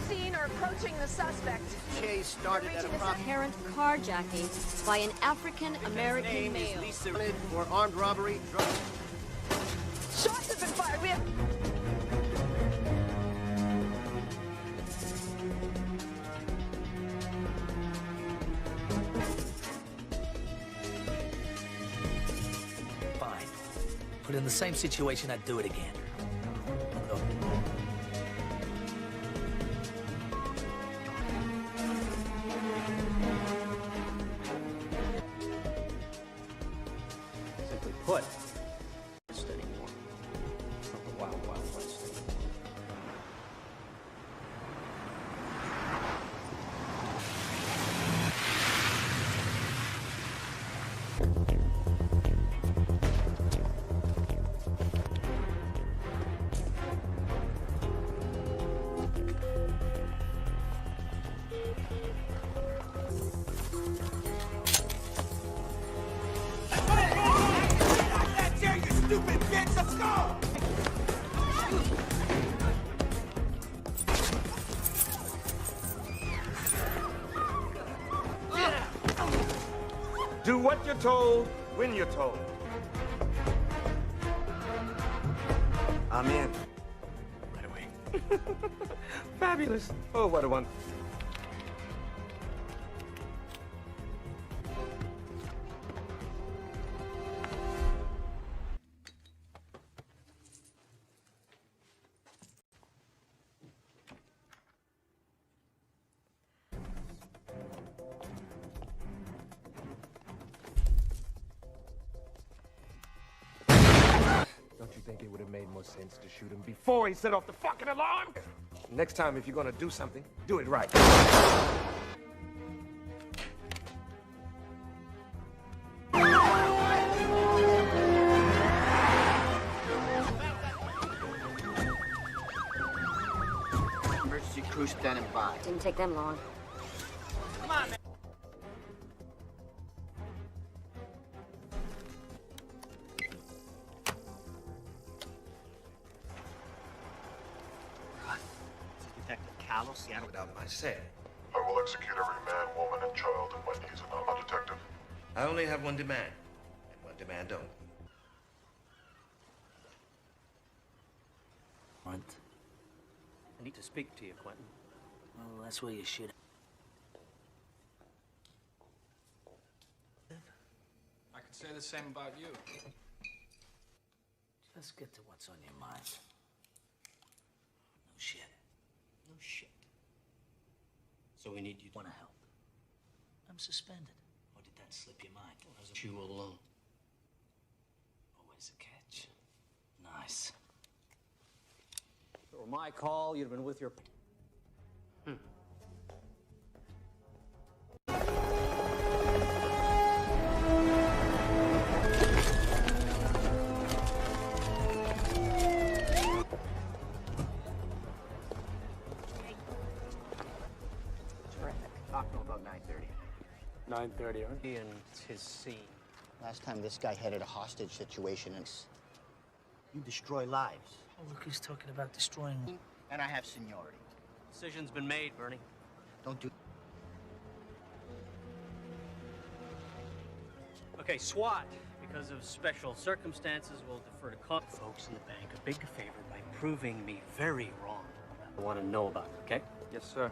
scene or approaching the suspect. Chase started at apparent carjacking by an African-American male. For armed robbery, drug. Shots have been fired. We have... Fine. Put in the same situation, I'd do it again. Simply put, anymore. From the Wild Wild West. Stupid bitch, let's go! Do what you're told, when you're told. I'm in. Right away. Fabulous. Oh, what a one. Don't you think it would have made more sense to shoot him before he set off the fucking alarm? Next time, if you're gonna do something, do it right. Emergency crew standing by. Didn't take them long. Come on, man. Seattle. Without my say. I will execute every man, woman, and child in my needs, and I'm a detective. I only have one demand, and one demand only. What? I need to speak to you, Quentin. Well, that's where you should. I could say the same about you. Just get to what's on your mind. No shit. No shit. So we need you to Want to help? I'm suspended. Or did that slip your mind? you alone. Always a catch. Nice. If it were my call, you'd have been with your... Talk to him about 9:30. 9:30, huh? And his scene. Last time this guy headed a hostage situation, and you destroy lives. Oh, look who's talking about destroying me. And I have seniority. Decision's been made, Bernie. Don't do... Okay, SWAT. Because of special circumstances, we'll defer to folks in the bank a big favor by proving me very wrong. I want to know about it, okay? Yes, sir.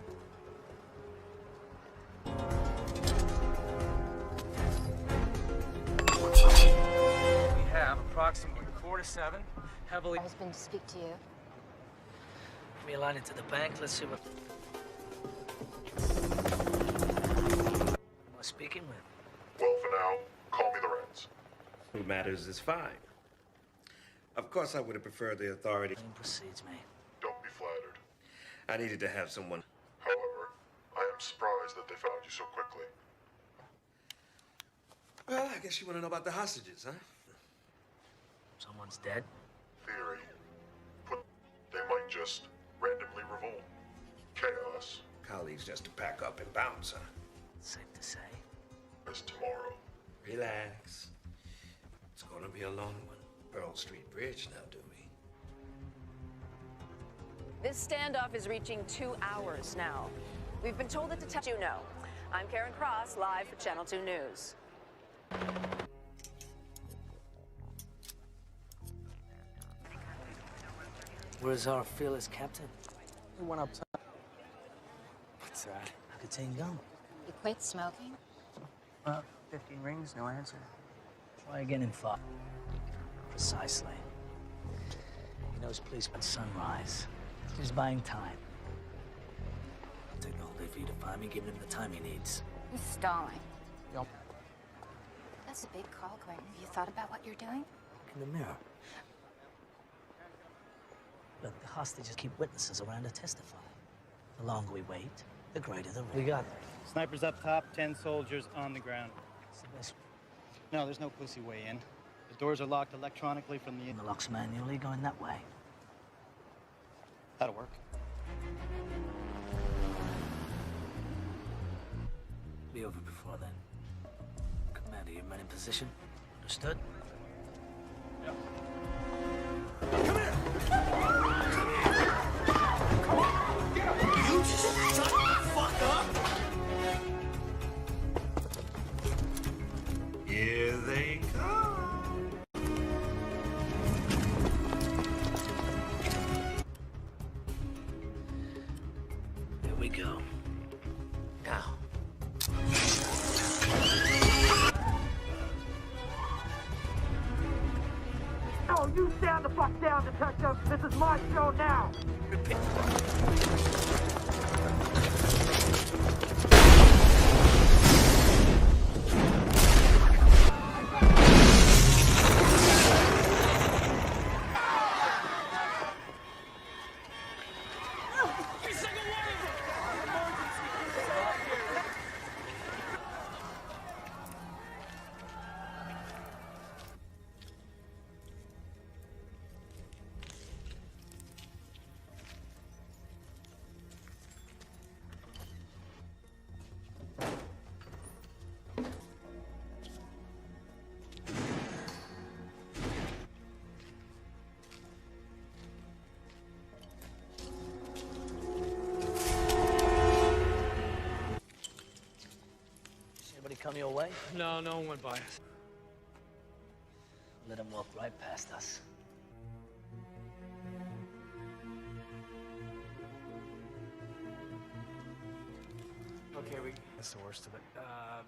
We have approximately 4 to 7 heavily... My husband to speak to you. Give me a line into the bank. Let's see what... Am I speaking with? Well, for now, call me the Reds. Who matters is fine. Of course, I would have preferred the authority. Plane proceeds, mate. Don't be flattered. I needed to have someone. However, I am surprised that they found you so quickly. Well, I guess you want to know about the hostages, huh? Someone's dead. Theory. They might just randomly revolt. Chaos Colleagues just to pack up and bounce, huh? Safe to say. is tomorrow. Relax. It's gonna be a long one. Pearl Street Bridge now, do This standoff is reaching 2 hours now. We've been told that detectives you know. I'm Karen Cross, live for Channel 2 News. Where's our fearless captain? We went up top. What's that? I could take gum. You quit smoking? Well, 15 rings, no answer. Try again in 5. Precisely. He knows police at sunrise. He's buying time. It'll take the whole day for you to find me, giving him the time he needs. He's stalling. Yep. That's a big call, Quentin. Have you thought about what you're doing? Look in the mirror. Look, the hostages keep witnesses around to testify. The longer we wait, the greater the risk. We got them. Snipers up top, 10 soldiers on the ground. It's the best. No, there's no pussy way in. The doors are locked electronically from the... And the lock's manually going that way. That'll work. Be over before then. Commander, your men in position. Understood? Yep. You shut the fuck up! Here they come. Here we go. Now. Oh, you stand the fuck down, detective. This is my show now. Anybody come your way? No, no one went by us. Let him walk right past us. Okay, that's the worst of it.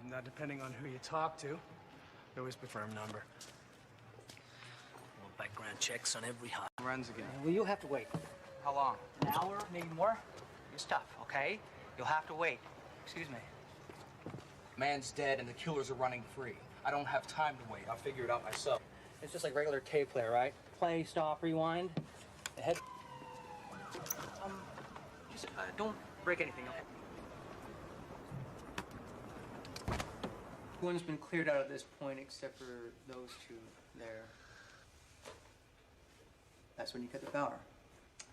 Now, depending on who you talk to, they always prefer a number. Well, background checks on every hot. Runs again. Well, you'll have to wait. How long? An hour, maybe more. Your stuff, okay? You'll have to wait. Excuse me. Man's dead and the killers are running free. I don't have time to wait. I'll figure it out myself. It's just like regular tape player, right? Play, stop, rewind. The head. Just don't break anything, okay? Everyone's been cleared out at this point except for those two there. That's when you cut the power.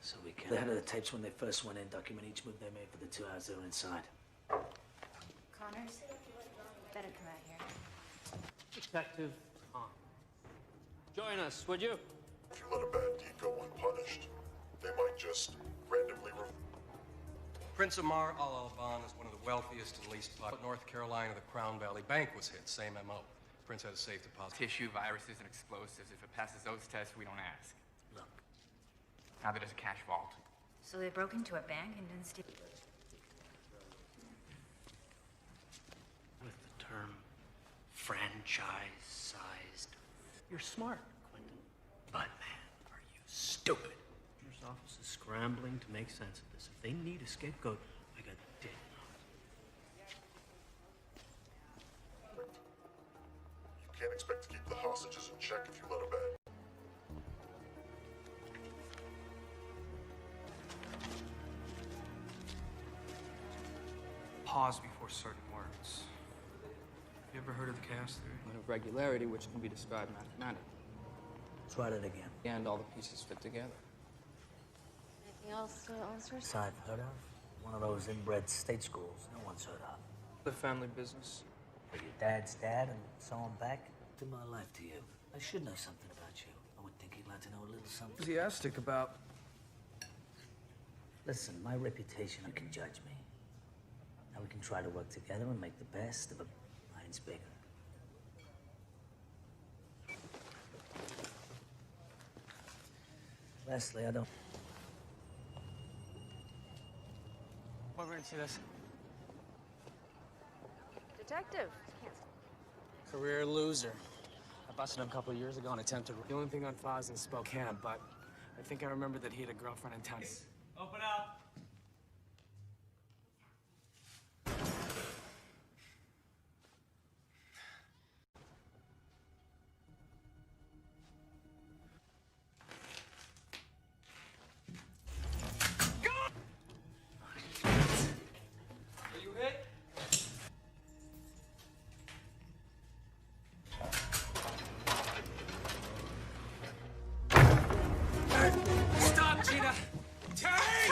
So we can. The head of the tapes when they first went in, document each move they made for the 2 hours they were inside. Connors, better come out here. Detective Tom. Join us, would you? If you let a bad deed go unpunished, they might just randomly Prince Amar Al-Alban is one of the wealthiest and least popular. North Carolina, the Crown Valley Bank was hit, same MO. Prince had a safe deposit. Tissue, viruses, and explosives. If it passes those tests, we don't ask. Look. Now that it's a cash vault. So they broke into a bank and didn't steal. With the term franchise-sized. You're smart, Quentin. But, man, are you stupid. Your office is scrambling to make sense of this. If they need a scapegoat, I got dead. You can't expect to keep the hostages in check if you let a bad. Pause before certain words. You ever heard of the chaos theory? Of regularity, which can be described mathematically. Let's write it again. And all the pieces fit together. Anything else, officers? Besides, heard of? One of those inbred state schools no one's heard of. The family business. But your dad's dad and so on back. To my life to you. I should know something about you. I would think you'd like to know a little something. Enthusiastic about Listen, my reputation, you can judge me. Now we can try to work together and make the best of a mine's bigger. Leslie, I don't... We're gonna see this. Detective. Career loser. I busted him a couple of years ago and attempted. The only thing on file is in Spokane, but I think I remember that he had a girlfriend in town. Open up. Stop, Gina! Terry!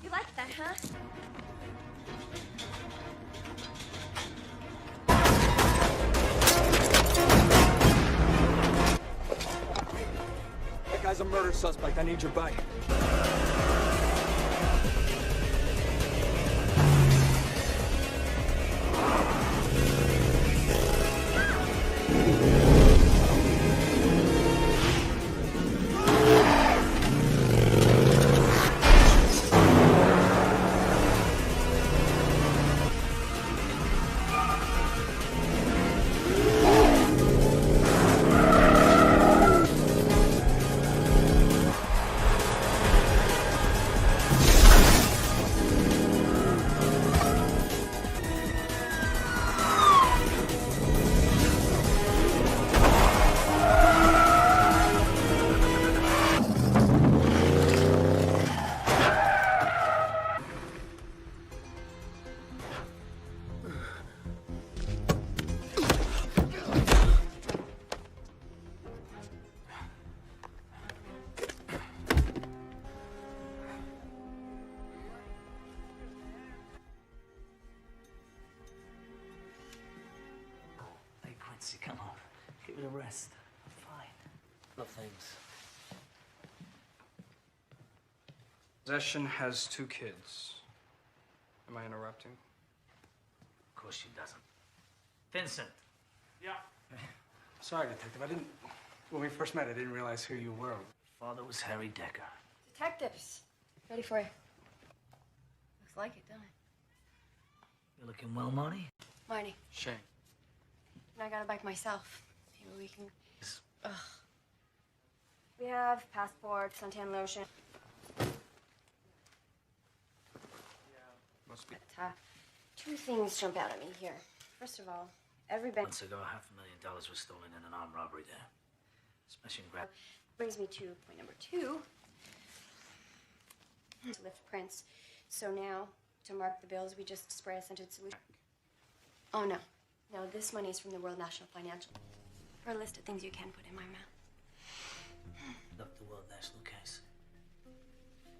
You like that, huh? That guy's a murder suspect. I need your bike. Hey, Quincy, come on. Give it a rest. I'm fine. No things. Possession has 2 kids. Am I interrupting? Of course she doesn't. Vincent. Yeah. Sorry, Detective. When we first met, I didn't realize who you were. Father was Harry Decker. Detectives. Ready for you. Looks like it, don't it? You looking well, Marty? Marty. Shane. And I got a bike myself. Maybe we can... Ugh. We have passport, suntan lotion. Must be. But, 2 things jump out at me here. First of all, every bank... Months ago, $500,000 was stolen in an armed robbery there. Smash and grab. Brings me to point number 2. To lift prints. So now, to mark the bills, we just spray a scented solution. Oh, no. No, this money is from the World National Financial. For a list of things you can put in my mouth. Look, the World National case.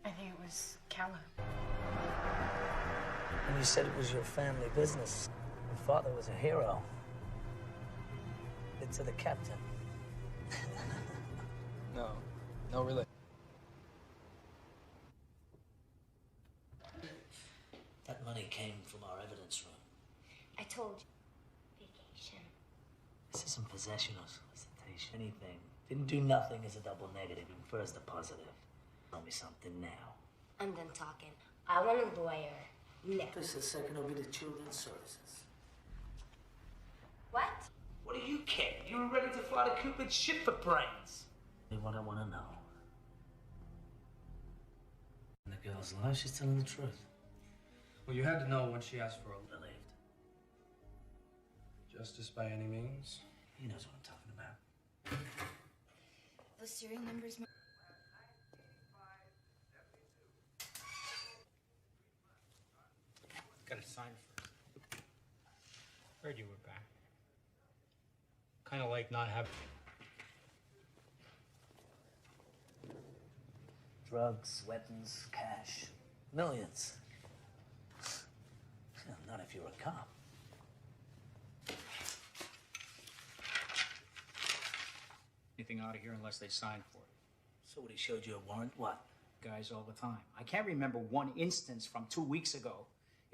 I think it was Calla. And you said it was your family business. Your father was a hero. It's to the captain. No. No relation. That money came from our evidence room. I told you. Vacation. This isn't possession or solicitation. Anything. Didn't do nothing is a double negative. Infers the positive. Tell me something now. I'm done talking. I want a lawyer. No. This is second will be the children's services. What? What do you care? You were ready to fly to Cupid's ship for brains. What I want to know. And the girl's alive, she's telling the truth. Well, you had to know when she asked for a Believed. justice by any means. He knows what I'm talking about. Those serial numbers... Gotta sign first. Heard you were back. Kind of like not having... Drugs, weapons, cash. Millions. Not if you're a cop. anything out of here unless they sign for it. So what, he showed you a warrant? What? guys all the time. I can't remember one instance from 2 weeks ago.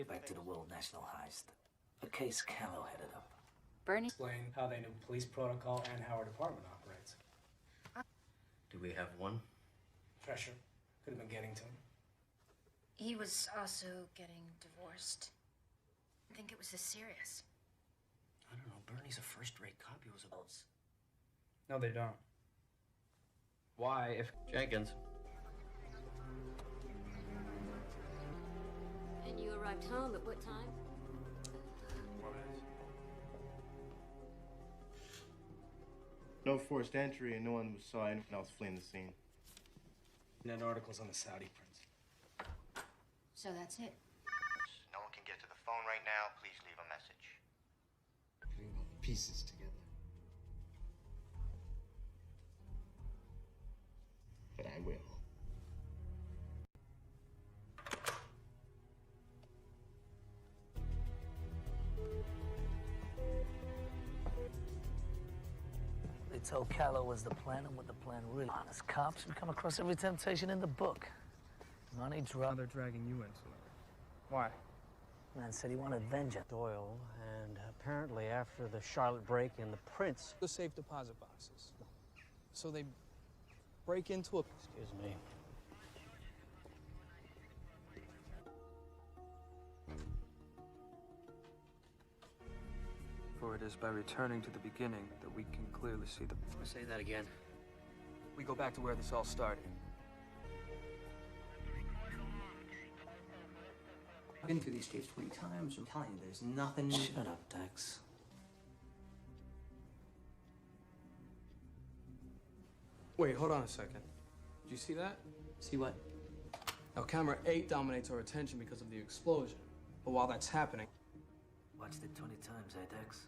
Back to the World National Heist. A case Callow headed up. Bernie? Explain how they knew police protocol and how our department operates. Do we have one? Pressure. Could have been getting to him. He was also getting divorced. I think it was this serious. I don't know. Bernie's a first-rate cop. He was a boss. No, they don't. Why, if... Jenkins. And you arrived home at what time? No forced entry, and no one saw anyone else fleeing the scene. And then articles on the Saudi prince. So that's it. No one can get to the phone right now. Please leave a message. Putting all the pieces together. But I will. They told Callow was the plan, and what the plan really. Honest cops, we come across every temptation in the book. Money, Now drugs. they're dragging you into it. Why? Man said he wanted vengeance. Doyle, and apparently after the Charlotte break-in, the prince... The safe deposit boxes. So they break into a... Excuse me. For it is by returning to the beginning that we can clearly see the... Say that again. We go back to where this all started. I've been through these tapes 20 times. I'm telling you, there's nothing... Shut up, Dex. Wait, hold on a second. Did you see that? See what? Now, camera 8 dominates our attention because of the explosion. But while that's happening, Watched it 20 times, eh, Dex?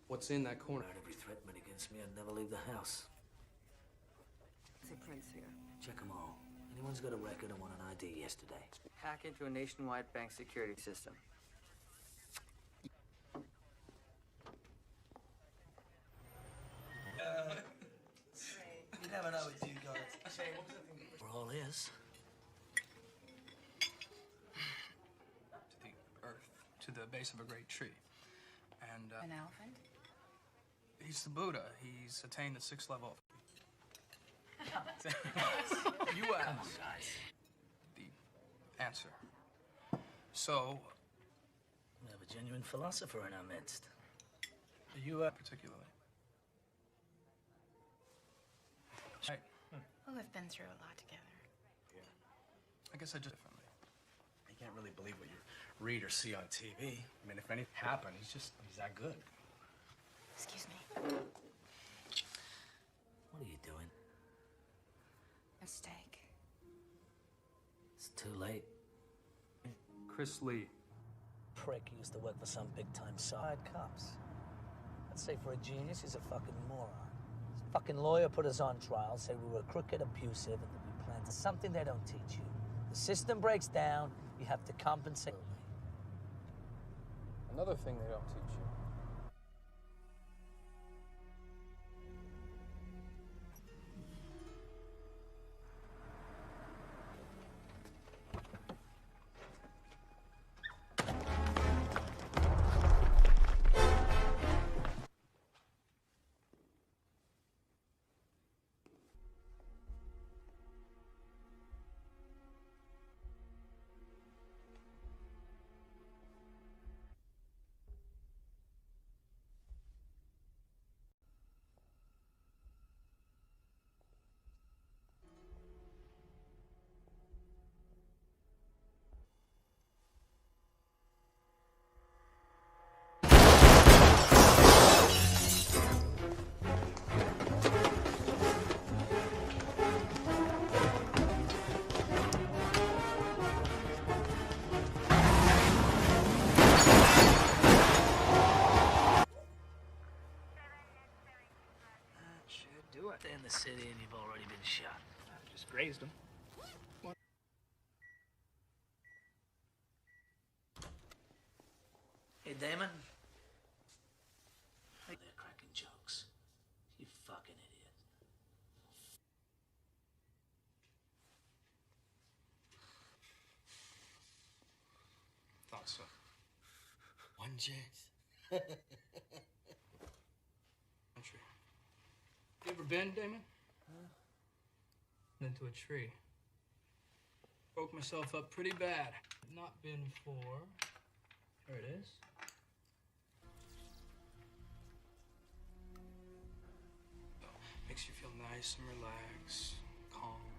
what's in that corner? Heard every threat made against me, I'd never leave the house. See Prince here. Check them all. Anyone's got a record and want an ID yesterday. Hack into a nationwide bank security system. You never know with you guys. We're all ears. To the earth, to the base of a great tree. And, An elephant? he's the Buddha. He's attained the 6th level. You Come on, asked guys. the answer. So, We have a genuine philosopher in our midst. you, particularly. Right. Well, we've been through a lot together. I guess I just differently. You can't really believe what you read or see on TV. I mean, if anything happened, he's that good. Excuse me. What are you doing? Mistake. It's too late. Chris Lee. Prick used to work for some big-time side cops. I'd say for a genius, he's a fucking moron. His fucking lawyer put us on trial, said we were crooked, abusive, and that we planned something they don't teach you. The system breaks down, you have to compensate. Another thing they don't teach you. Stay in the city and you've already been shot. Just grazed him. Hey, Damon. They're cracking jokes. You fucking idiot. son. One chance. Country. You ever been, Damon? Into a tree. Broke myself up pretty bad. Not been for... Here it is. Makes you feel nice and relaxed, calm.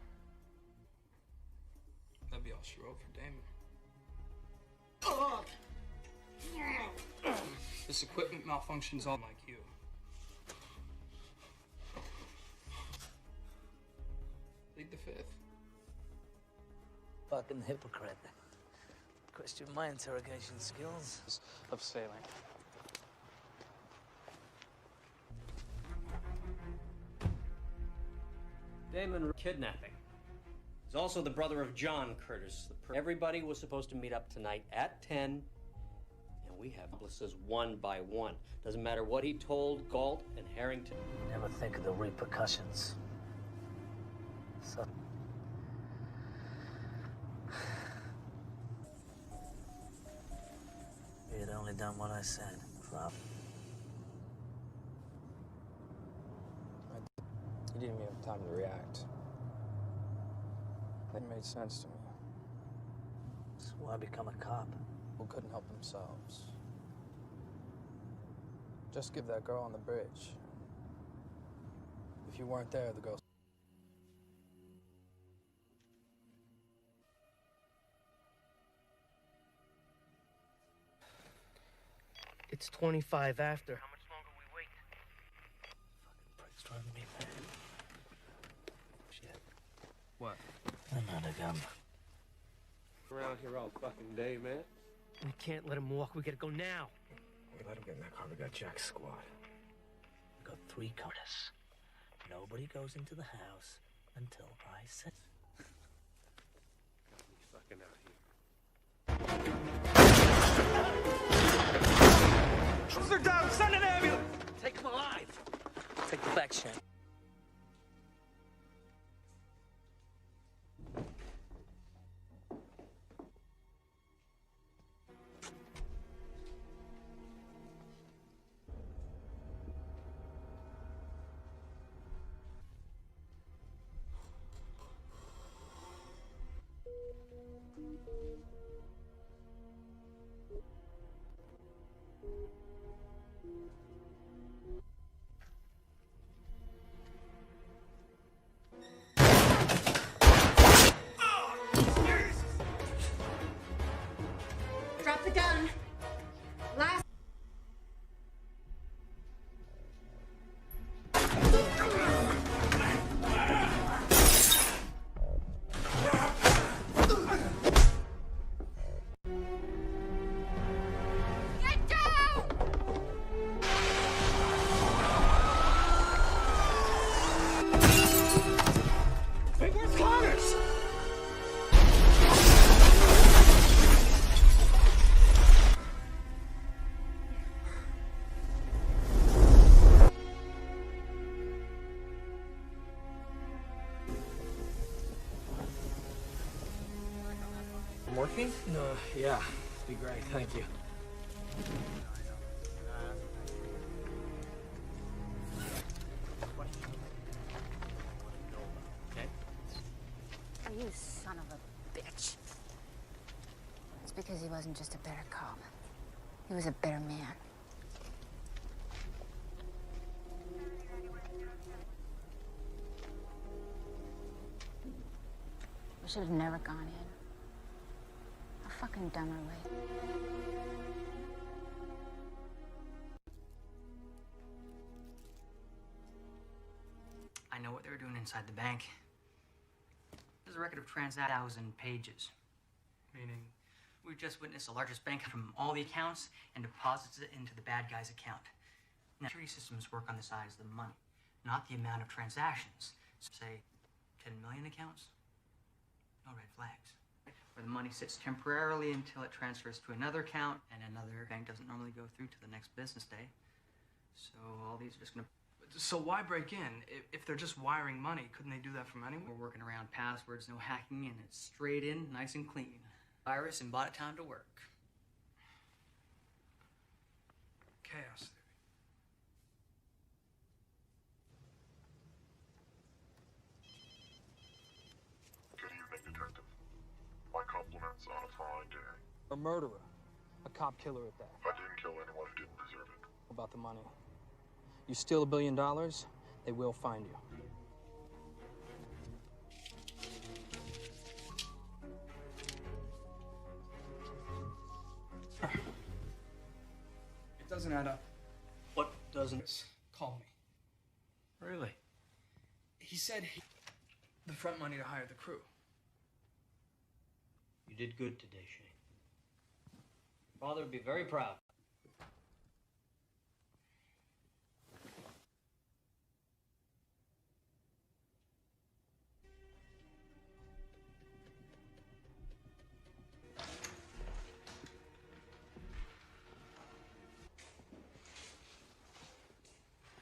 That'd be all she wrote for Damon. This equipment malfunctions all like you. Plead the fifth. Fucking hypocrite. Question my interrogation skills. Of sailing. Damon kidnapping. He's also the brother of John Curtis. Everybody was supposed to meet up tonight at 10, and we have accomplices one by one. Doesn't matter what he told Galt and Harrington. Never think of the repercussions. So... He had only done what I said. Flop. You didn't even have time to react. That made sense to me. That's why I become a cop. Who couldn't help themselves. Just give that girl on the bridge. If you weren't there, the girl... It's 25 after. How much longer we wait? Fucking prick's driving me mad. Shit. What? Another gun. Around here all fucking day, man. We can't let him walk. We gotta go now. We let him get in that car. We got Jack's squad. We got 3 cars. Nobody goes into the house until I say. Got me fucking out here. They're down! Send an ambulance! Take him alive! Take the back shank. Drop the gun. Last. Get down! Hey, where's Connors? Morphine? No, yeah. Be great, thank you. Oh, you son of a bitch. It's because he wasn't just a better cop. He was a better man. We should have never gone in. How fucking dumb are we? I know what they were doing inside the bank. There's a record of 1,000 pages. Meaning? We've just witnessed the largest bank from all the accounts and deposits it into the bad guy's account. Now, security systems work on the size of the money, not the amount of transactions. So, say, 10 million accounts? No red flags. Where the money sits temporarily until it transfers to another account, and another bank doesn't normally go through to the next business day. So all these are just gonna... So why break in? If they're just wiring money, couldn't they do that from anywhere? We're working around passwords, no hacking, and it's straight in, nice and clean. Virus and bought it time to work. chaos theory. Good evening, Detective. My compliments on a fine day. A murderer. A cop killer at that. I didn't kill anyone who didn't deserve it. About the money. You steal $1 billion, they will find you. It doesn't add up. What doesn't? Call me. Really? He said the front money to hire the crew. You did good today, Shane. Your father would be very proud.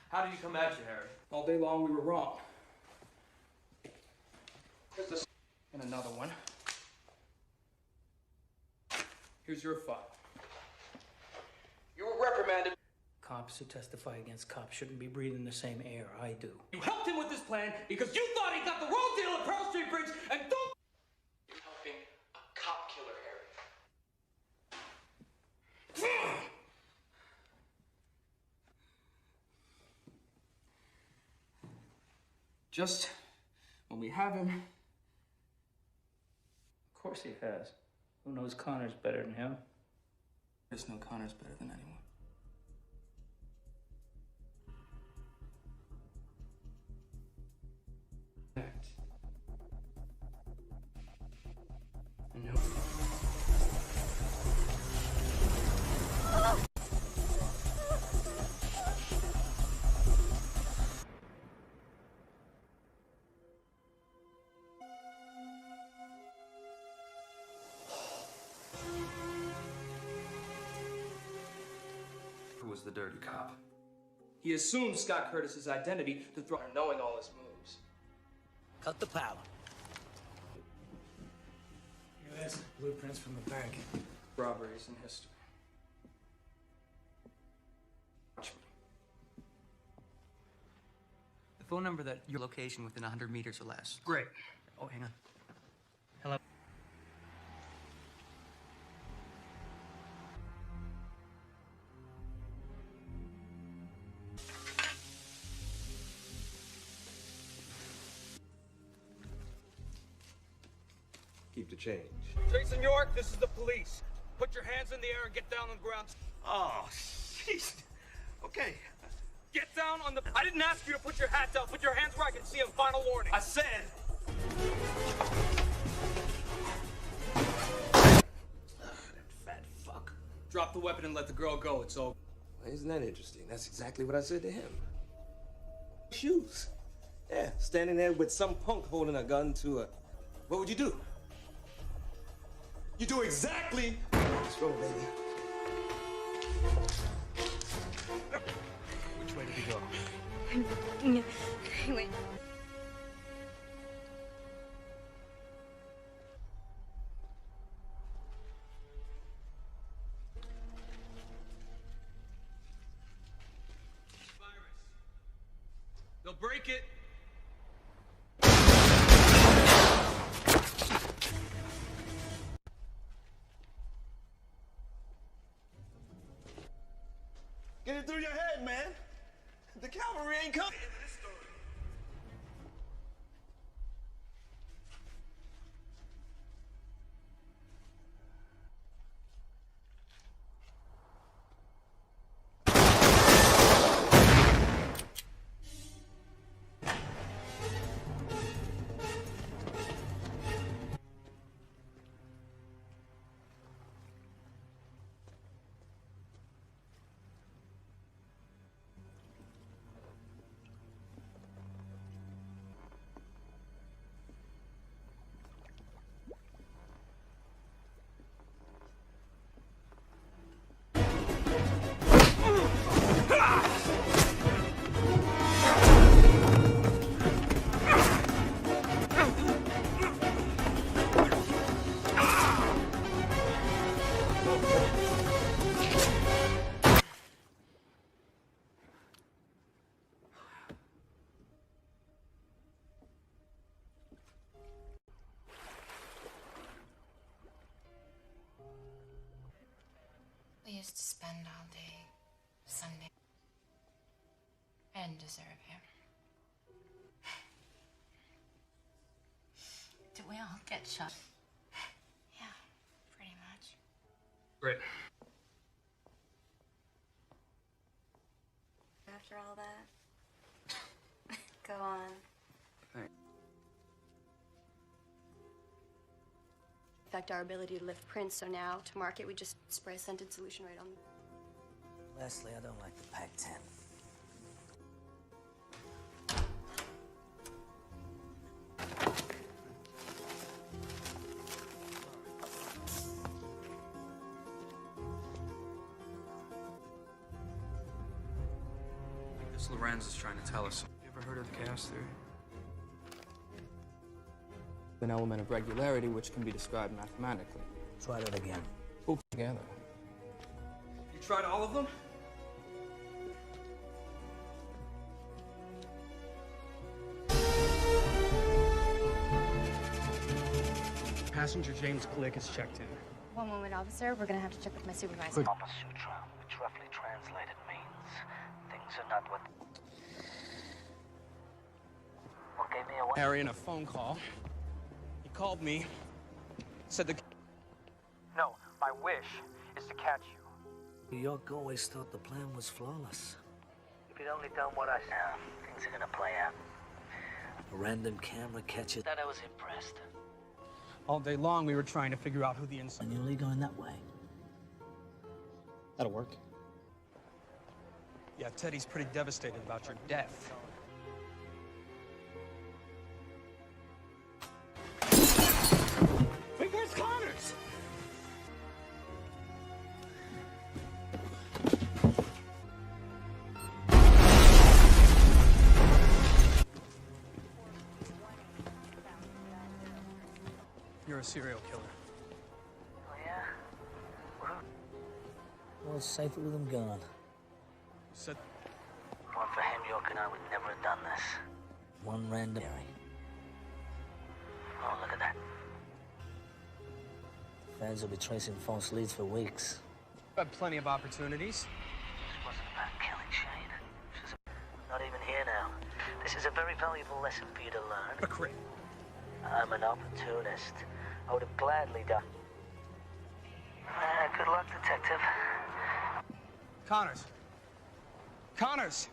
How did he come at you, Harry? All day long we were wrong. Here's this and another one. Here's your file. You were reprimanded. Cops who testify against cops shouldn't be breathing the same air I do. You helped him with this plan because you thought he got the wrong deal at Pearl Street Bridge and don't... You're helping a cop killer, Harry. Just when we have him... Of course he has. Who knows Connor's better than him? There's no Connor's better than anyone. No. Who was the dirty cop? He assumed Scott Curtis's identity to throw knowing all his moves. Cut the power. Here's blueprints from the bank. Robberies in history. Watch me. The phone number that your location within 100 meters or less. Great. Oh, hang on. Hello. Keep the change. Jason York, this is the police. Put your hands in the air and get down on the ground. Oh, jeez. Okay. Get down on the... I didn't ask you to put your hat down. Put your hands where I can see them. Final warning. I said... That fat fuck. Drop the weapon and let the girl go. It's over. Well, isn't that interesting? That's exactly what I said to him. Shoes. Yeah, standing there with some punk holding a gun to a... What would you do? You do exactly... Let's roll, baby. Which way did he go? Wait. They'll break it. Get it through your head, man. The cavalry ain't coming. used to spend all day Sunday. I didn't deserve him. Did we all get shot? Yeah, pretty much. Great. After all that, go on. Thanks. Affect our ability to lift prints, so now to mark it, we just spray a scented solution right on. Leslie, I don't like the Pac-10. This Lorenz is trying to tell us. You ever heard of the chaos theory? An element of regularity which can be described mathematically. Try that again. Pull together. You tried all of them? Passenger James Glick is checked in. One moment, officer. We're gonna have to check with my supervisor. Kama Sutra, which roughly translated means things are not what gave me away. Harry in a phone call. He called me, said the... No, my wish is to catch you. New York always thought the plan was flawless. If you'd only done what I said, things are gonna play out. A random camera catches. That I was impressed. All day long, we were trying to figure out who the inside... And you're only going that way. That'll work. Yeah, Teddy's pretty devastated about your death. Wait, where's Connors? You're a serial killer. Oh, yeah? Well, it's safer with him gone. Said... One for him, York and I would never have done this. One random... Oh, look at that. Fans will be tracing false leads for weeks. I've had plenty of opportunities. This wasn't about killing Shane. Not even here now. This is a very valuable lesson for you to learn. A crit. I'm an opportunist. I would have gladly done. Good luck, detective. Connors. Connors!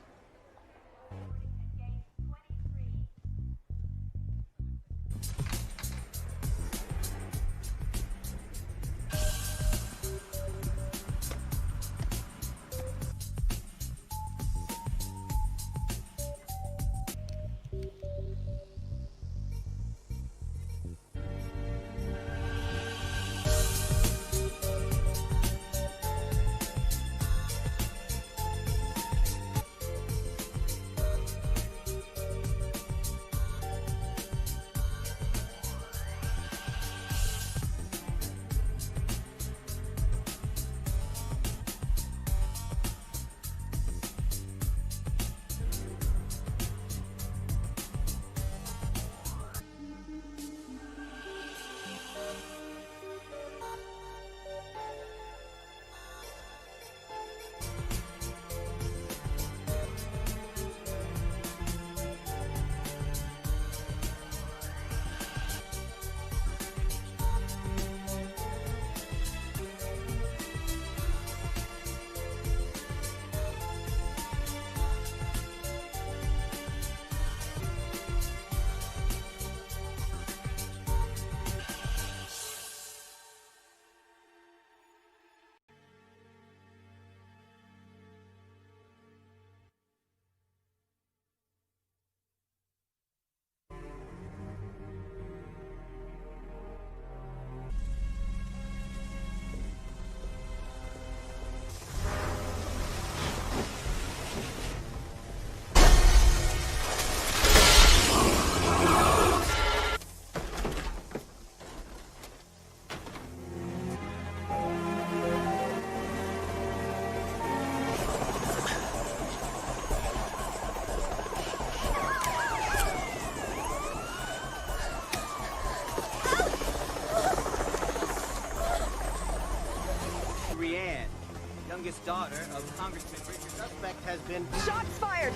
youngest daughter of Congressman Richard. Suspect has been... Shots fired!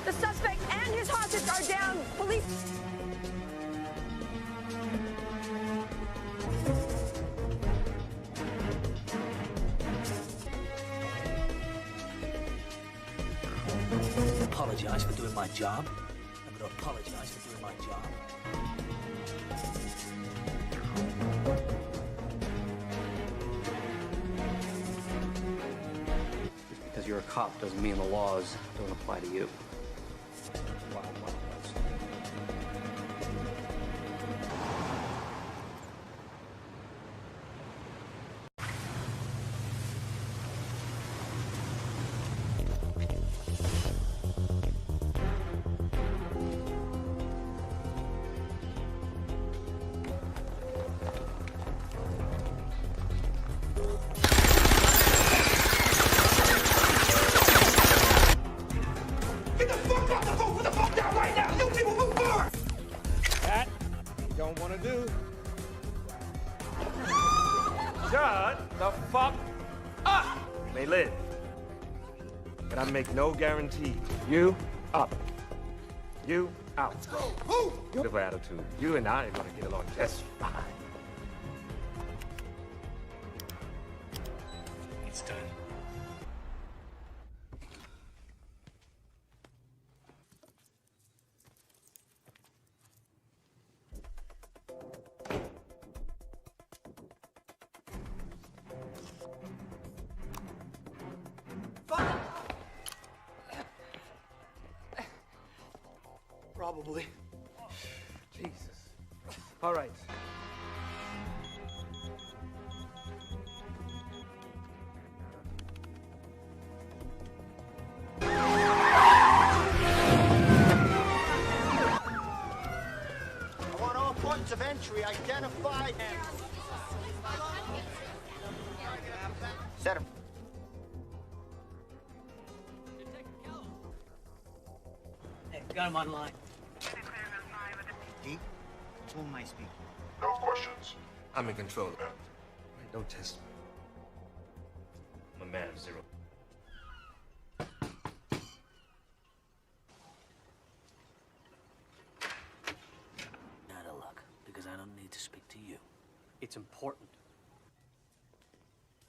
The suspect and his hostage are down. Police... Apologize for doing my job. I'm gonna apologize for doing my job. Just because you're a cop doesn't mean the laws don't apply to you. Wild, wild west. Get the fuck off the phone! Put the fuck down right now! You people move forward! That you don't want to do. Shut the fuck up! You may live, but I make no guarantee. You up. You out. Who? Beautiful attitude. You and I are gonna get along just fine. It's done. Probably. Jesus. All right. I want all points of entry identified. Set him. Hey, got him online. Pete, who am I speaking? No questions. I'm in control. Man, don't test me. I'm a man of zero. Out of luck, because I don't need to speak to you. It's important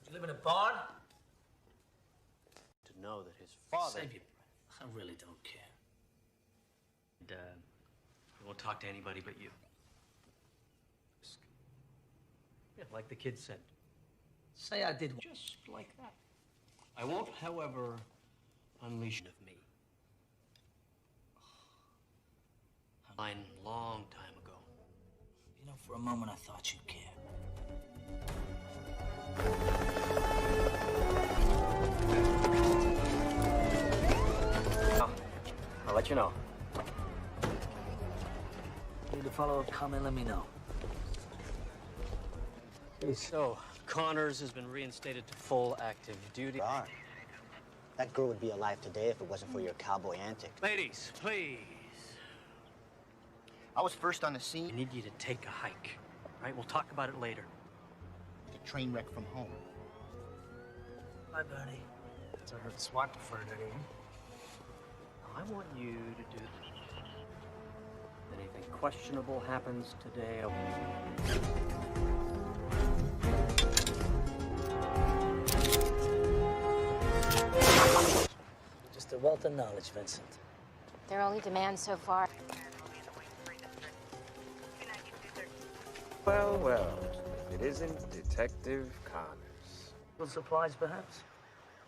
You live in a barn? to know that his father... Save your breath. I really don't care. And, I won't talk to anybody but you. Yeah, like the kid said. Say I did. Just like that. I won't, however, unleash of me. Mine long time ago. You know, for a moment I thought you cared. I'll let you know. Need to follow up, comment, let me know. So, Connors has been reinstated to full active duty. Darn. That girl would be alive today if it wasn't for your cowboy antics. Ladies, please. I was first on the scene. I need you to take a hike. All right, we'll talk about it later. The train wreck from home. Bye, Bernie. So I heard the SWAT deferred it in. I want you to do this. If anything questionable happens today, Just a wealth of knowledge, Vincent. Their only demand so far. Well, well. If it isn't Detective Connors. Little surprise, perhaps?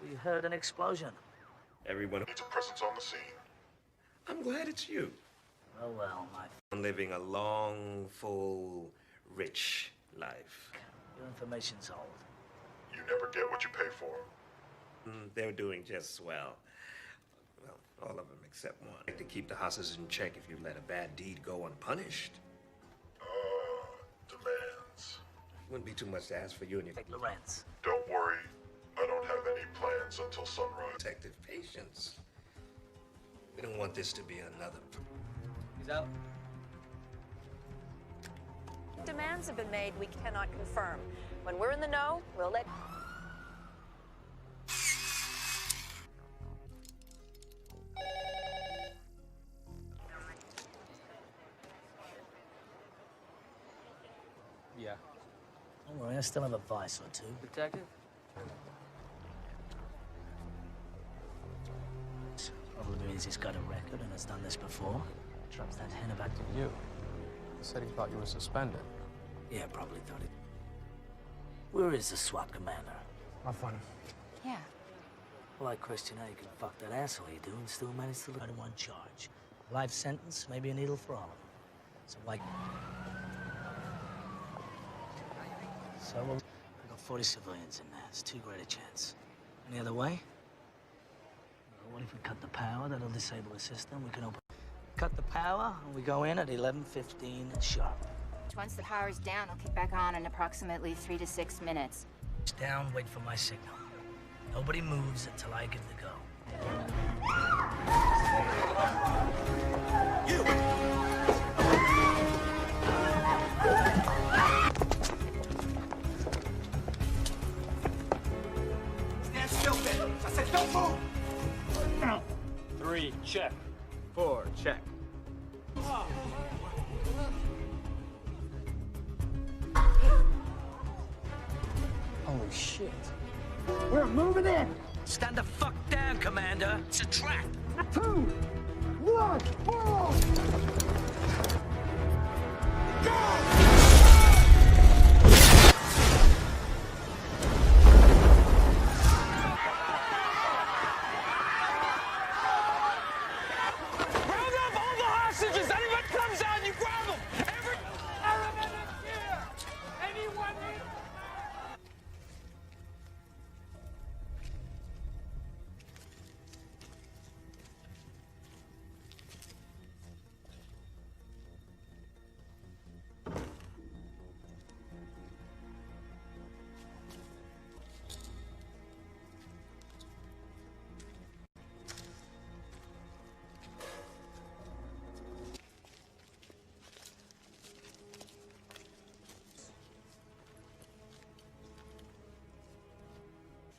We heard an explosion. Everyone needs a presence on the scene. I'm glad it's you. Oh, well, my... I'm living a long, full, rich life. Your information's old. You never get what you pay for. They're doing just swell. Well, all of them except one. Like to keep the hosses in check if you let a bad deed go unpunished. Demands. Wouldn't be too much to ask for you and your... Lorenz. Don't worry. I don't have any plans until sunrise. Detective patience. We don't want this to be another... He's out. Demands have been made we cannot confirm. When we're in the know, we'll let... Yeah. Don't worry, I still have a vice or two. Detective? Probably means he's got a record and has done this before. Drops that hen about to You. He said he thought you were suspended. Yeah, probably thought it. Where is the SWAT commander? Have fun. Yeah. Well, I question how you can fuck that asshole you do and still manage to look at one charge. Life sentence, maybe a needle for all of them. So why? So we've got 40 civilians in there. It's too great a chance. Any other way? Well, what if we cut the power? That'll disable the system. We can open. Cut the power, and we go in at 11:15 sharp. Once the power's down, I'll kick back on in approximately 3 to 6 minutes. It's down, wait for my signal. Nobody moves until I give the go. Stand still, Ben. I said don't move. 3, check. 4, check. Holy shit. We're moving in. Stand the fuck down, Commander. It's a trap. 2, 1, move! Round up all the hostages! Anyone comes out, you grab them! Every paramedic here! Anyone here?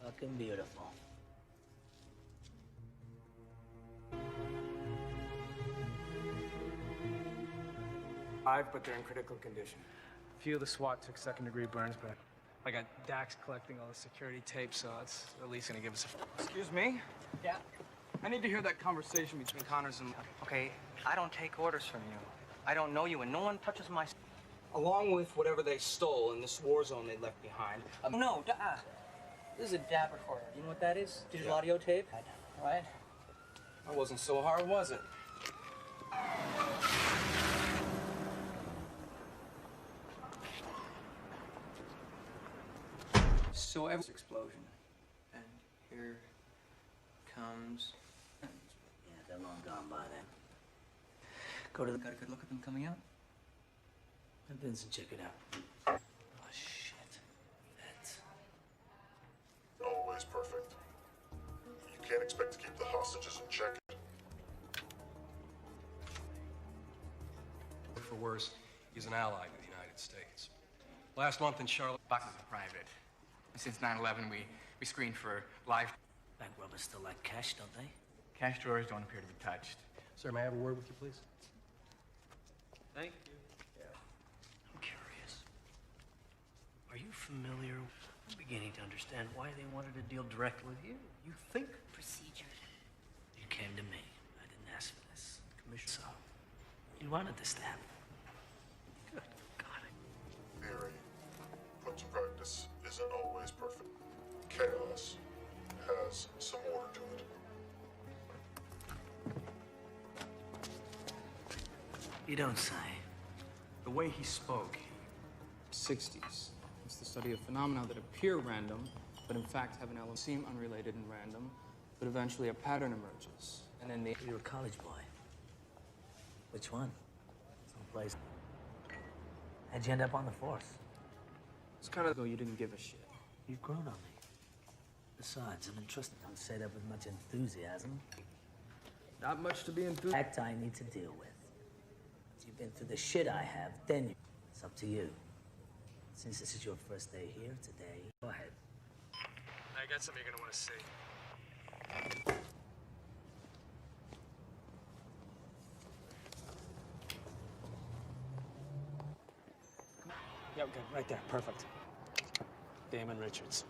Fucking beautiful. But they're in critical condition. A few of the SWAT took second-degree burns, but I got Dax collecting all the security tape, so it's at least gonna give us a... Excuse me? Yeah? I need to hear that conversation between Connors and... Okay, I don't take orders from you. I don't know you, and no one touches my... Along with whatever they stole in this war zone they left behind. No, this is a DAB recorder. You know what that is? Digital audio tape? Right? That wasn't so hard, was it? So every explosion. And here comes... Yeah, they're long gone by then. Go to the... Got a good look at them coming out? Have Vincent check it out. Oh, shit. That's... Always perfect. You can't expect to keep the hostages in check. For worse, he's an ally with the United States. Last month in Charlotte... Boxes are private. Since 9/11, we screened for live... Bank robbers still like cash, don't they? Cash drawers don't appear to be touched. Sir, may I have a word with you, please? Thank you. I'm curious. Are you familiar? I'm beginning to understand why they wanted to deal directly with you. You think Procedure. You came to me. I didn't ask for this. Commissioner, so you wanted this to happen. Good God. Theory, put to practice, isn't always perfect. Chaos has some order to it. You don't say. The way he spoke, 60s. It's the study of phenomena that appear random, but in fact have an element seem unrelated and random, but eventually a pattern emerges. And then the... You're a college boy. Which one? Someplace. How'd you end up on the force? It's kind of though you didn't give a shit. You've grown on me. Besides, I'm entrusted. Don't say that with much enthusiasm. Not much to be enthused. Fact I need to deal with. If you've been through the shit I have, then you... It's up to you. Since this is your first day here today, go ahead. I got something you're gonna want to see. Yeah, okay, right there. Perfect. Damon Richards.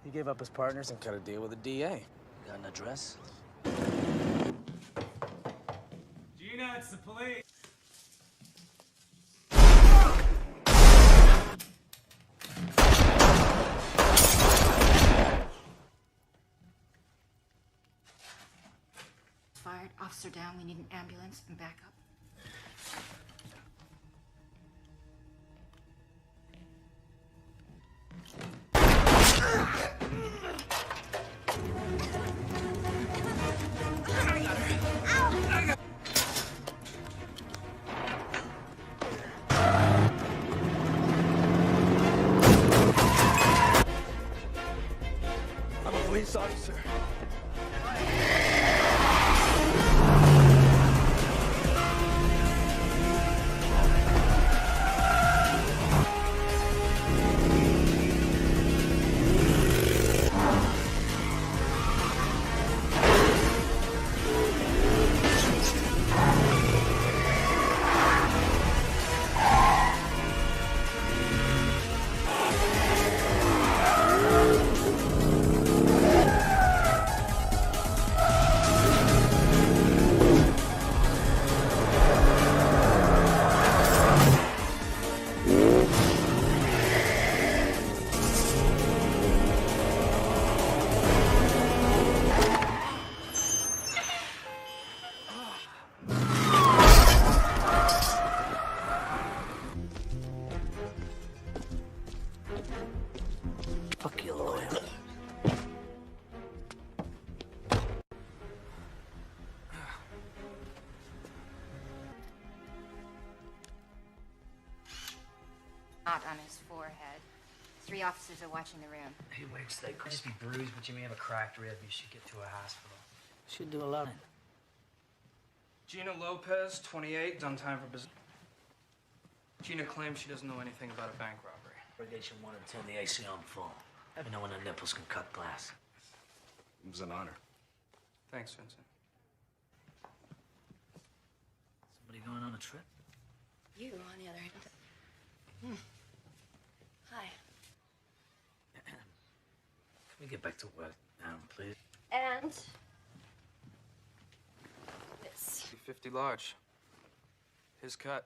He gave up his partners and cut a deal with the DA. Got an address? Gina, it's the police. Fired. Officer down. We need an ambulance and backup. I'm a police officer. Fuck your lawyer. Not on his forehead. 3 officers are watching the room. He wakes, they Could just be bruised, but you may have a cracked rib. You should get to a hospital. should do a lot. Gina Lopez, 28, done time for business. Gina claims she doesn't know anything about a bank robbery. Irrigation wanted to turn the AC on full. Never know when the nipples can cut glass. It was an honor. Thanks, Vincent. Somebody going on a trip? You, on the other hand. Hi. Can we get back to work now, please? And this. 50 large. His cut.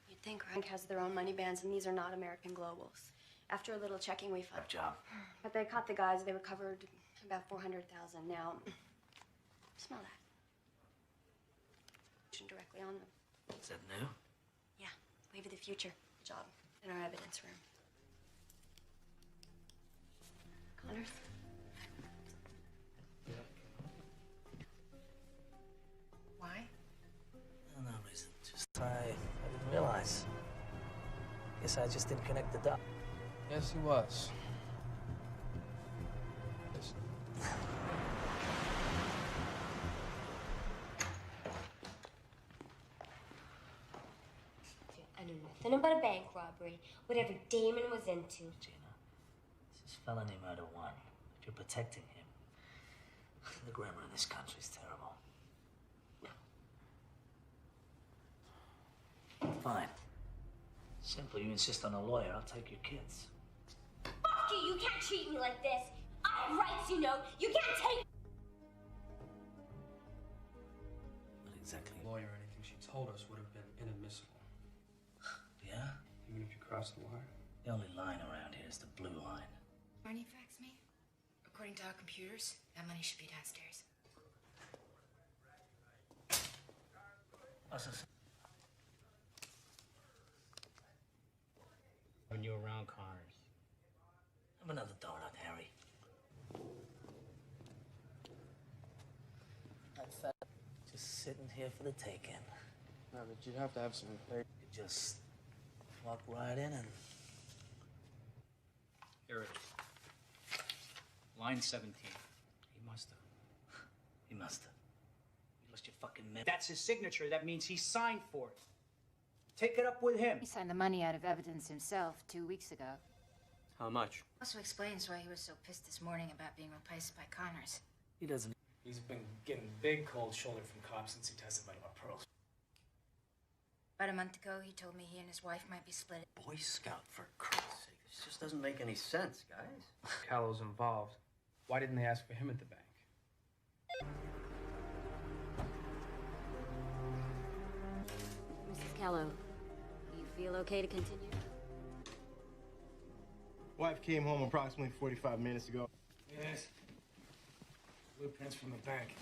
You'd think Rank has their own money bands, and these are not American Globals. After a little checking, we found. Job. But they caught the guys. They recovered about 400,000. Now, smell that. Directly on them. Is that new? Yeah, wave of the future. Job in our evidence room. Connors. Why? No reason. Just I didn't realize. Guess I just didn't connect the dots. Yes, he was. Yes. I knew nothing about a bank robbery, whatever Damon was into. Gina, this is felony murder 1. If you're protecting him, the grammar in this country is terrible. Fine. Simple. You insist on a lawyer, I'll take your kids. Fuck you! You can't treat me like this! I have rights, you know! You can't take... Not exactly. Lawyer or anything she told us would have been inadmissible. Yeah? Even if you crossed the wire? The only line around here is the blue line. Marnie faxed me. According to our computers, that money should be downstairs. When you're around Connors. Have another donut, Harry. Just sitting here for the taking. No, but you'd have to have some faith. You just walk right in and... Here it is. Line 17. He must have. He must have. You lost your fucking man. That's his signature. That means he signed for it. Take it up with him. He signed the money out of evidence himself 2 weeks ago. How much? Also explains why he was so pissed this morning about being replaced by Connors. He doesn't... He's been getting big cold shoulder from cops since he testified about pearls. About a month ago, he told me he and his wife might be split. Boy Scout, for Christ's sake. This just doesn't make any sense, guys. Callow's involved. Why didn't they ask for him at the bank? Mrs. Callow, you feel okay to continue? Wife came home approximately 45 minutes ago. Yes. Blueprints from the bank.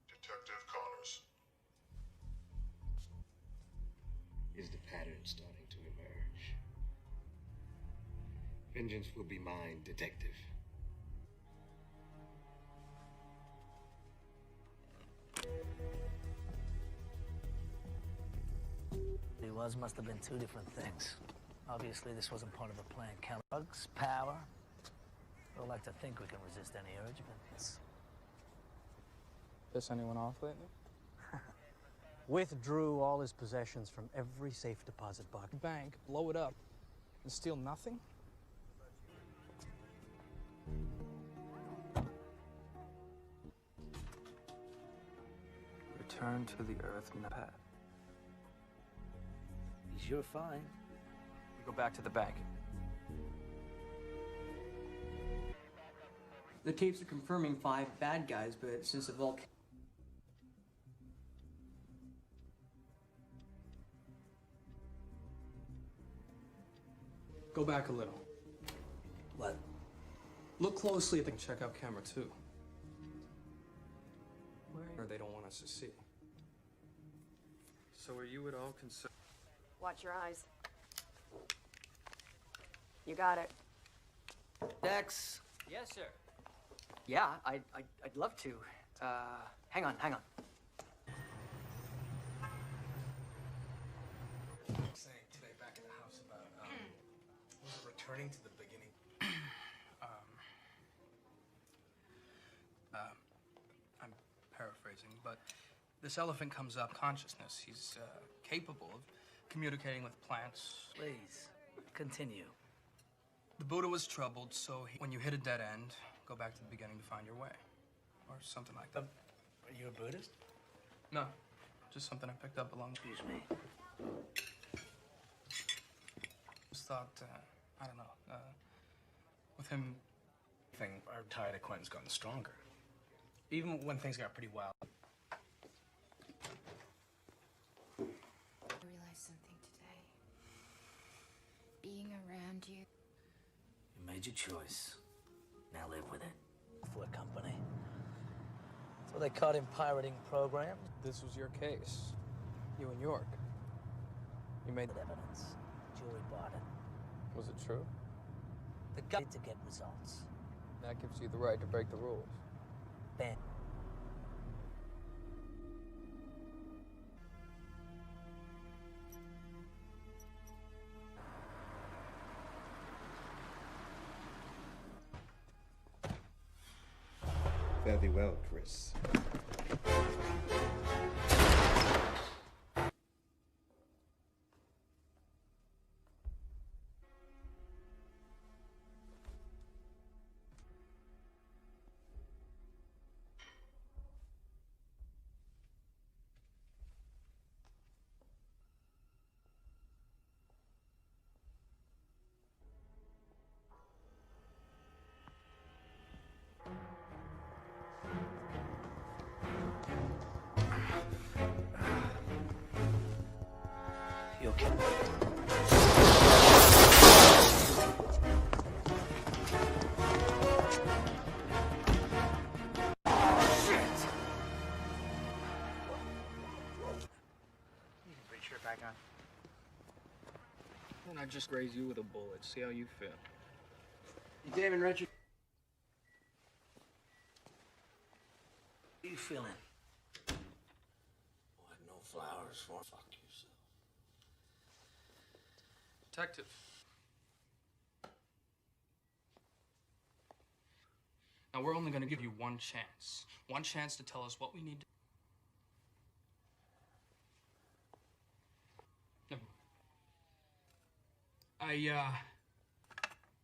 Detective Connors. Is the pattern starting to emerge? Vengeance will be mine, detective. Must have been two different things. Obviously, this wasn't part of a plan. Drugs, power. We'd like to think we can resist any urge, but it's... Piss anyone off lately? Withdrew all his possessions from every safe deposit box. Bank, blow it up, and steal nothing? Return to the earth, Pat. You're fine. We go back to the bank. The tapes are confirming 5 bad guys, but since the vault... Go back a little. What? Look closely at the checkout camera, too. Or they don't want us to see. So are you at all concerned? Watch your eyes. You got it. Dex. Yes, sir. Yeah, I'd love to. Hang on. Saying today back at the house about was it returning to the beginning? I'm paraphrasing, but this elephant comes up consciousness. He's capable of communicating with plants. Please, continue. The Buddha was troubled, so when you hit a dead end, go back to the beginning to find your way. Or something like that. Are you a Buddhist? No, just something I picked up along... Excuse me. Just thought, I don't know, with him... Our tired acquaintance gotten stronger. Even when things got pretty wild. I realized something today. Being around you. You made your choice. Now live with it. For a company. So they caught him pirating programs. This was your case. You in York. You made evidence. Jury bought it. Was it true? The guy to get results. That gives you the right to break the rules. Ben. Fare thee well, Chris. You okay? Back on. And I just raise you with a bullet. See how you feel. David Richard. How you feeling? Boy, no flowers for fuck yourself. Detective. Now, we're only going to give you one chance. One chance to tell us what we need to...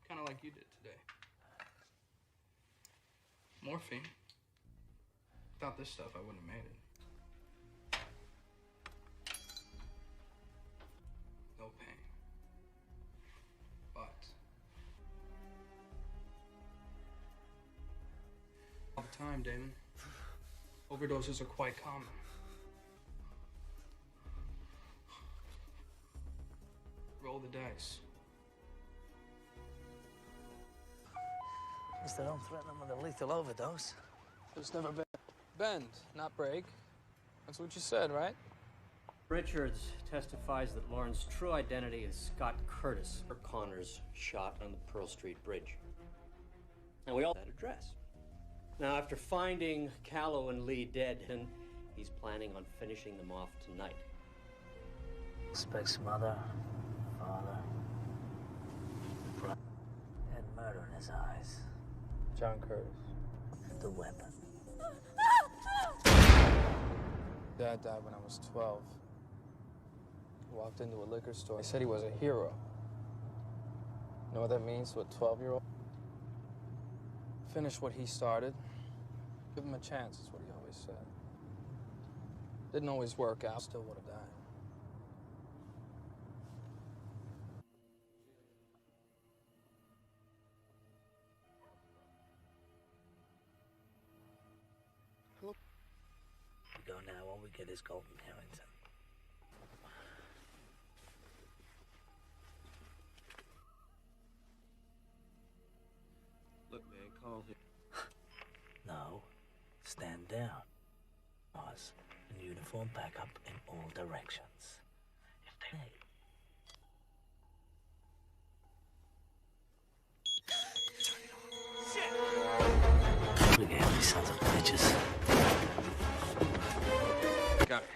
kind of like you did today. Morphine. Without this stuff, I wouldn't have made it. No pain. But all the time, Damon. Overdoses are quite common. Roll the dice. At least I don't threaten them with a lethal overdose. There's never been bend, not break. That's what you said, right? Richards testifies that Lauren's true identity is Scott Curtis, or Connors shot on the Pearl Street Bridge. And we all had that address. Now, after finding Callow and Lee dead, he's planning on finishing them off tonight. Suspect's mother, father, brother. Had murder in his eyes. John Curtis. And the weapon. Dad died when I was 12. Walked into a liquor store. He said he was a hero. You know what that means to a 12-year-old? Finish what he started. Give him a chance, is what he always said. Didn't always work out. Still would have died. We go now when we get his golden Harrington. Look, man, call him. No, stand down. Pause and uniform back up in all directions. If they Shit! Look at these sons of bitches. Got it.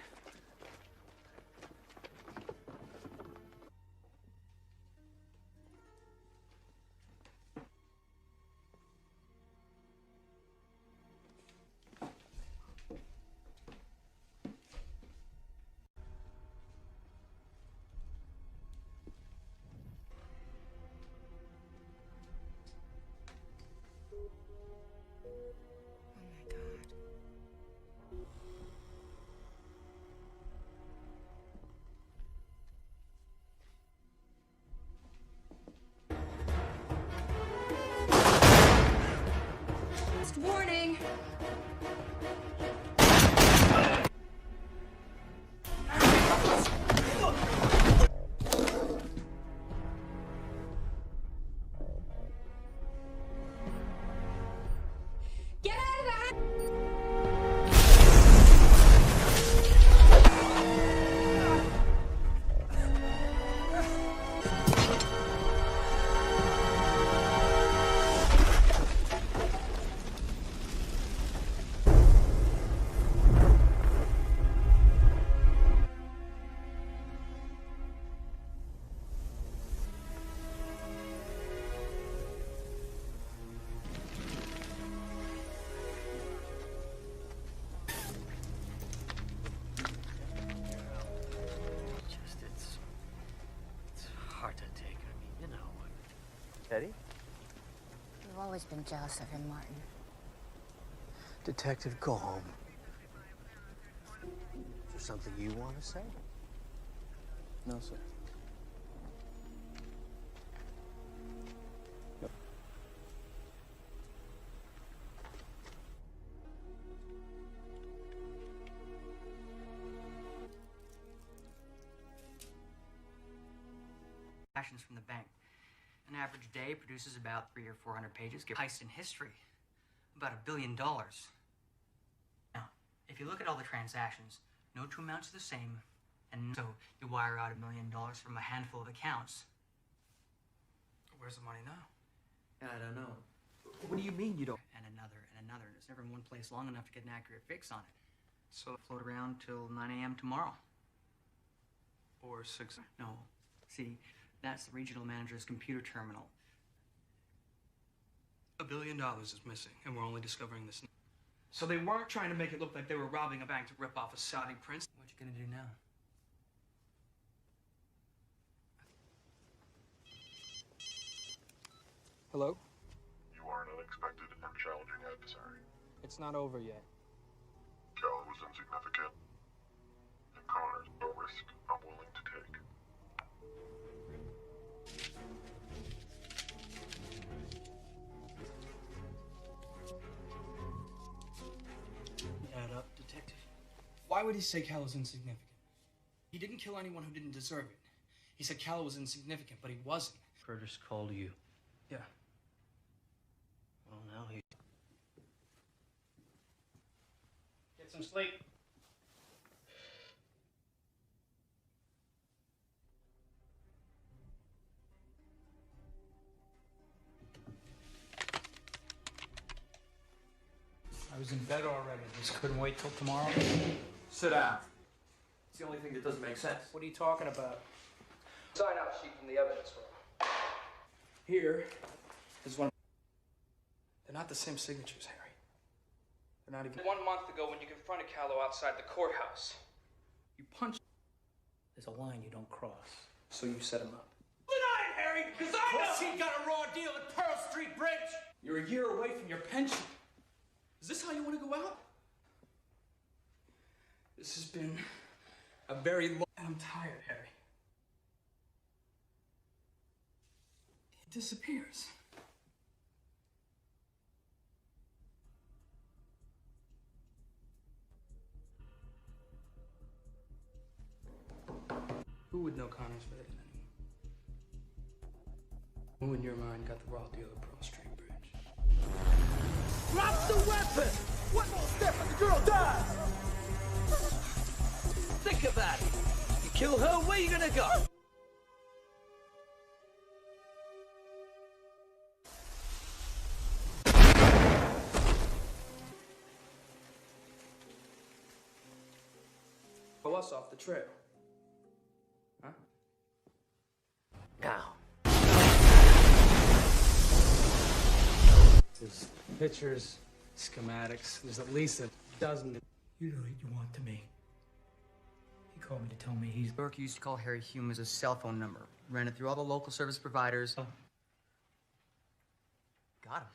Warning! Get out of the house! It's hard to take. I mean, you know. Teddy? You've always been jealous of him, Martin. Detective, go home. Is there something you want to say? No, sir. Transactions from the bank. An average day produces about 300 or 400 pages. Give heist in history. About $1 billion. Now, if you look at all the transactions, no two amounts are the same, and so you wire out $1 million from a handful of accounts. Where's the money now? I don't know. What do you mean you don't? And another. It's never in one place long enough to get an accurate fix on it. So float around till 9 a.m. tomorrow. Or 6. No. See, that's the regional manager's computer terminal. $1 billion is missing, and we're only discovering this now. So they weren't trying to make it look like they were robbing a bank to rip off a Saudi prince. What you gonna do now? Hello? You are an unexpected and challenging adversary. It's not over yet. was insignificant, and Connor's a risk I'm willing to take. Add up, detective. Why would he say Cal was insignificant? He didn't kill anyone who didn't deserve it. He said Cal was insignificant, but he wasn't. Curtis called you. Yeah. Well, now he... Get some sleep. I was in bed already. Just couldn't wait till tomorrow. Sit down. It's the only thing that doesn't make sense. What are you talking about? Sign out sheet from the evidence room. Here is one. They're not the same signatures, Harry. They're not even. 1 month ago, when you confronted Callow outside the courthouse, you punched. There's a line you don't cross, so you set him up. Deny it, Harry, because I know he got a raw deal at Pearl Street Bridge. You're a year away from your pension. Is this how you want to go out? This has been a very long... I'm tired, Harry. He disappears. Who would know Connor's better than anyone? Who in your mind got the raw deal at Pearl Street Bridge? Drop the weapon! One more step and the girl dies! Think about it. You kill her, where you gonna go? Pull us off the trail. Huh? Now. There's pictures, schematics. There's at least a dozen. You know what you want to me. He called me to tell me he's... Burke used to call Harry Hume as a cell phone number. Ran it through all the local service providers. Oh. Got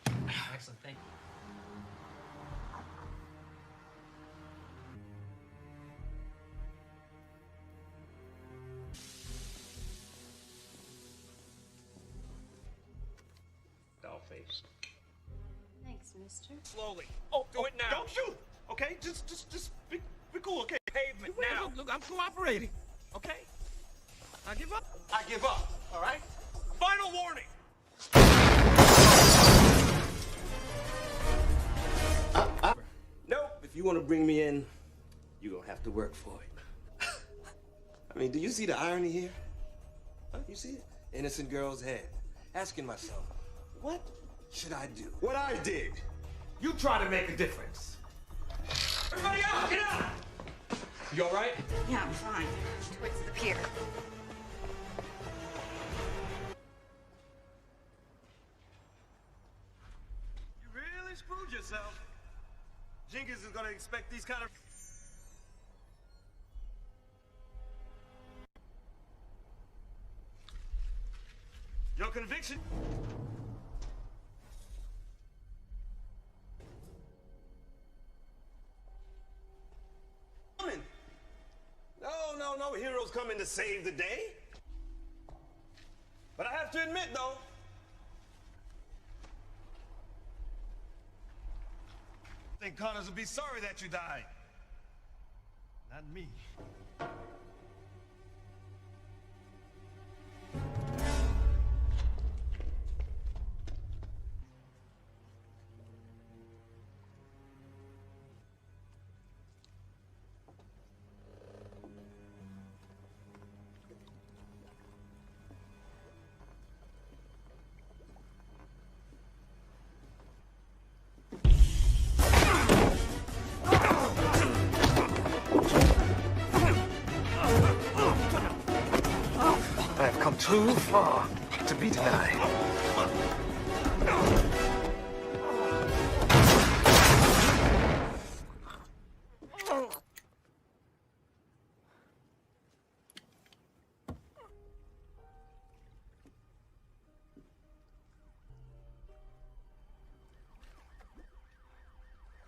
him. Excellent, thank you. Dollface. Thanks, mister. Slowly. Oh, do it now. Don't shoot! Okay? Just be cool, okay? Pavement now. Look, I'm cooperating. Okay? I give up. I give up, all right? Final warning. Nope. If you want to bring me in, you're going to have to work for it. I mean, do you see the irony here? Huh? You see it? Innocent girl's head. Asking myself, what should I do? What I did. You try to make a difference. Everybody out! Get out! You all right? Yeah, I'm fine. Towards the pier. You really screwed yourself. Jenkins is going to expect these kind of... Your conviction? No heroes coming to save the day. But I have to admit, though, I think Connors will be sorry that you died. Not me. I've come too far to be denied.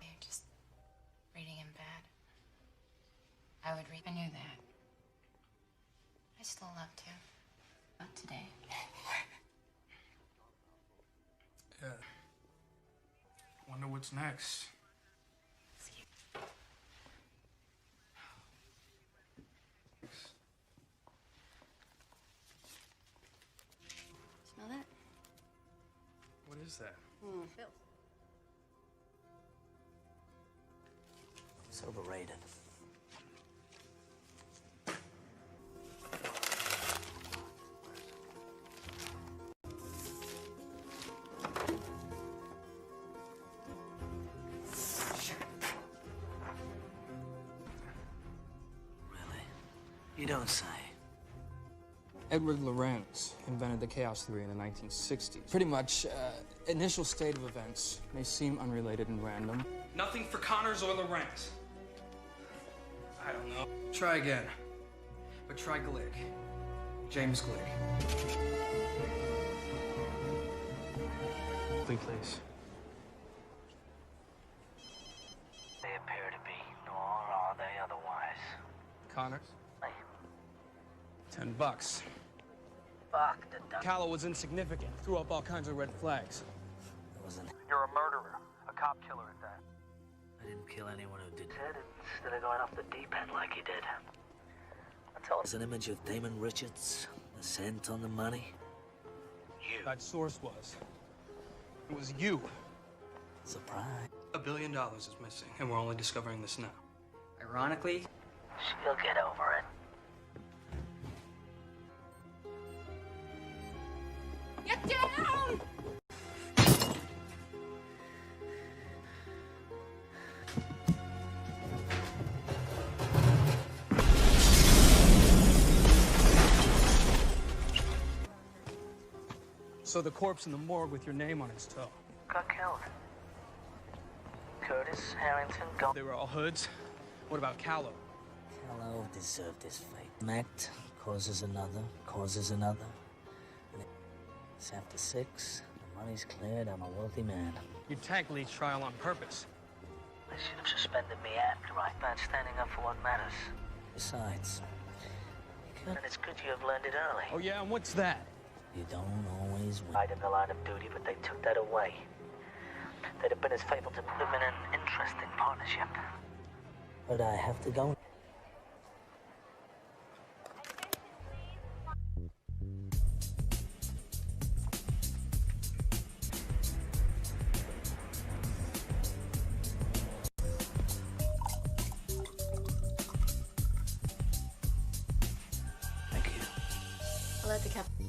You're just reading him bad. would read. I knew that. I still love to. Not today. Yeah. Wonder what's next. Smell that? What is that? Filth. It's overrated. Really? You don't say. Edward Lorenz invented the chaos theory in the 1960s. Pretty much, initial state of events may seem unrelated and random. Nothing for Connors or Lorenz. I don't know. Try again. But try Gligg. James Gligg. Please. They appear to be, nor are they otherwise. Connors? Hey. $10. Fuck the duck. Callow was insignificant. Threw up all kinds of red flags. It wasn't. You're a murderer. A cop killer at that. I didn't kill anyone who did it. Instead of going off the deep end like he did. I tell There's an image of Damon Richards, the scent on the money. You. That source was. It was you. Surprise. $1 billion is missing, and we're only discovering this now. Ironically, she'll get over it. Get down! So the corpse in the morgue with your name on its toe. Got killed. Curtis, Harrington, They were all hoods. What about Callow? Callow deserved his fate. An act causes another, causes another. And it's after 6. The money's cleared. I'm a wealthy man. You tagged Lee's trial on purpose. They should have suspended me after I started standing up for what matters. Besides, and it's good you have learned it early. Oh yeah, and what's that? You don't always win. Right in the line of duty, but they took that away. They'd have been as faithful to them in an interesting partnership. But I have to go. I'll let the captain.